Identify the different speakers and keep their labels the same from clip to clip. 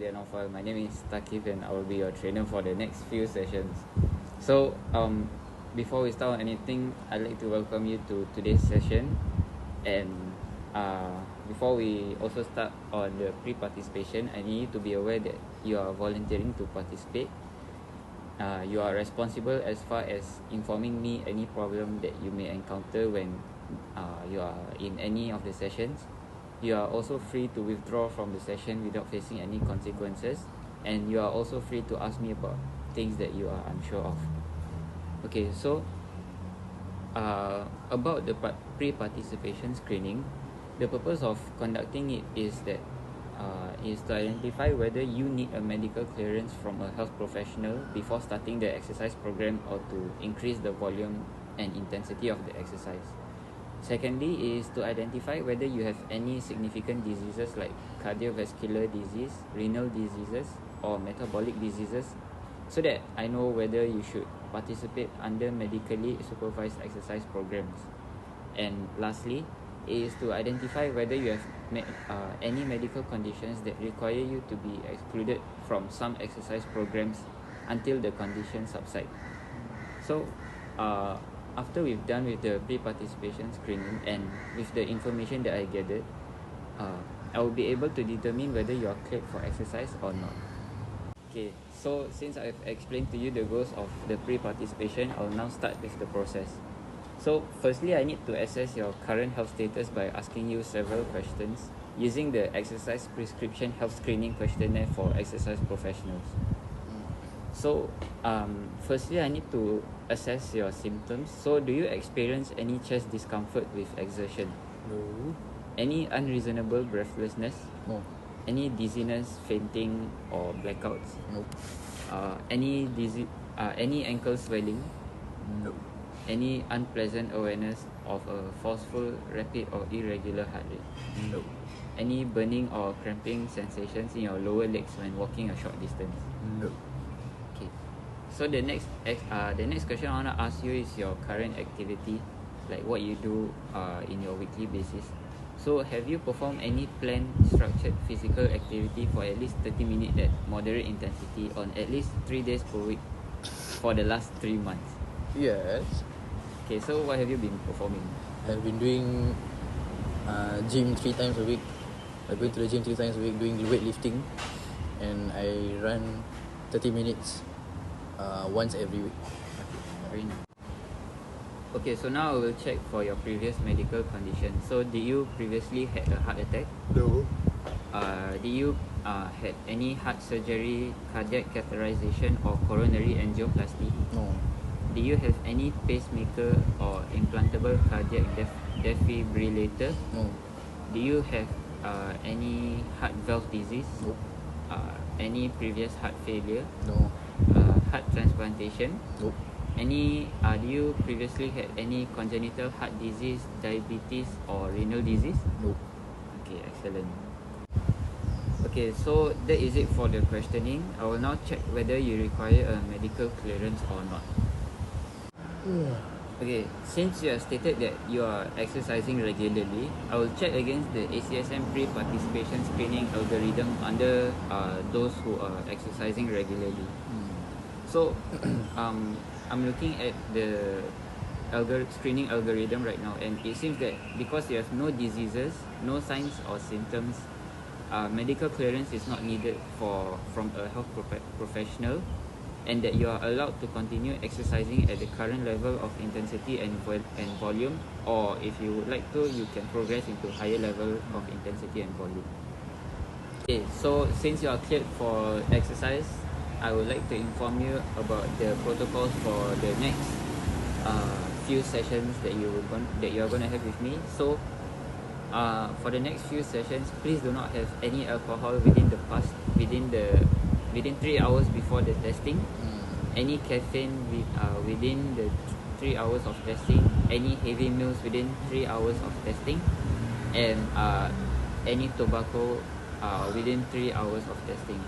Speaker 1: My name is Thaqif and I will be your trainer for the next few sessions. So, before we start on anything, I'd like to welcome you to today's session. And before we also start on the pre-participation, I need you to be aware that you are volunteering to participate. You are responsible as far as informing me any problem that you may encounter when you are in any of the sessions. You are also free to withdraw from the session without facing any consequences, and you are also free to ask me about things that you are unsure of. Okay, so about the pre-participation screening, the purpose of conducting it is to identify whether you need a medical clearance from a health professional before starting the exercise program, or to increase the volume and intensity of the exercise. Secondly is to identify whether you have any significant diseases like cardiovascular disease, renal diseases, or metabolic diseases, so that I know whether you should participate under medically supervised exercise programs. And lastly is to identify whether you have any medical conditions that require you to be excluded from some exercise programs until the condition subside. So after we've done with the pre-participation screening and with the information that I gathered, I will be able to determine whether you are cleared for exercise or not. Okay, so since I've explained to you the goals of the pre-participation, I'll now start with the process. So firstly, I need to assess your current health status by asking you several questions using the exercise prescription health screening questionnaire for exercise professionals. So firstly, I need to assess your symptoms. So do you experience any chest discomfort with exertion?
Speaker 2: No.
Speaker 1: Any unreasonable breathlessness?
Speaker 2: No.
Speaker 1: Any dizziness, fainting, or blackouts?
Speaker 2: Nope.
Speaker 1: Any ankle swelling?
Speaker 2: No.
Speaker 1: Any unpleasant awareness of a forceful, rapid, or irregular heart rate?
Speaker 2: No.
Speaker 1: Any burning or cramping sensations in your lower legs when walking a short distance?
Speaker 2: No.
Speaker 1: Okay. So the next question I want to ask you is your current activity, like what you do in your weekly basis. So have you performed any planned structured physical activity for at least 30 minutes at moderate intensity on at least 3 days per week for the last 3 months?
Speaker 2: Yes.
Speaker 1: Okay, so what have you been performing?
Speaker 2: I've been doing gym 3 times a week. I go to the gym 3 times a week doing weightlifting, and I run 30 minutes once every week.
Speaker 1: Very nice. Okay, so now I will check for your previous medical condition. So did you previously had a heart attack?
Speaker 2: No.
Speaker 1: Did you had any heart surgery, cardiac catheterization, or coronary angioplasty?
Speaker 2: No.
Speaker 1: Do you have any pacemaker or implantable cardiac defibrillator?
Speaker 2: No.
Speaker 1: Do you have any heart valve disease?
Speaker 2: Nope.
Speaker 1: Any previous heart failure?
Speaker 2: No.
Speaker 1: Heart transplantation?
Speaker 2: Nope.
Speaker 1: Do you previously had any congenital heart disease, diabetes, or renal disease?
Speaker 2: Nope.
Speaker 1: Okay, excellent. Okay, so that is it for the questioning. I will now check whether you require a medical clearance or not. Okay, since you have stated that you are exercising regularly, I will check against the ACSM pre-participation screening algorithm under those who are exercising regularly. So, I'm looking at the screening algorithm right now, and it seems that because you have no diseases, no signs or symptoms, medical clearance is not needed from a health professional, and that you are allowed to continue exercising at the current level of intensity and volume, or if you would like to, you can progress into higher level of intensity and volume. Okay, so since you are cleared for exercise, I would like to inform you about the protocols for the next few sessions that you are going to have with me. So for the next few sessions, please do not have any alcohol within 3 hours before the testing. Any caffeine within the 3 hours of testing. Any heavy meals within 3 hours of testing, and any tobacco within 3 hours of testing.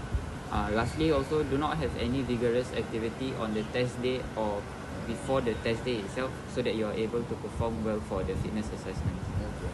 Speaker 1: Lastly, also do not have any vigorous activity on the test day or before the test day itself, so that you are able to perform well for the fitness assessment.
Speaker 2: Okay.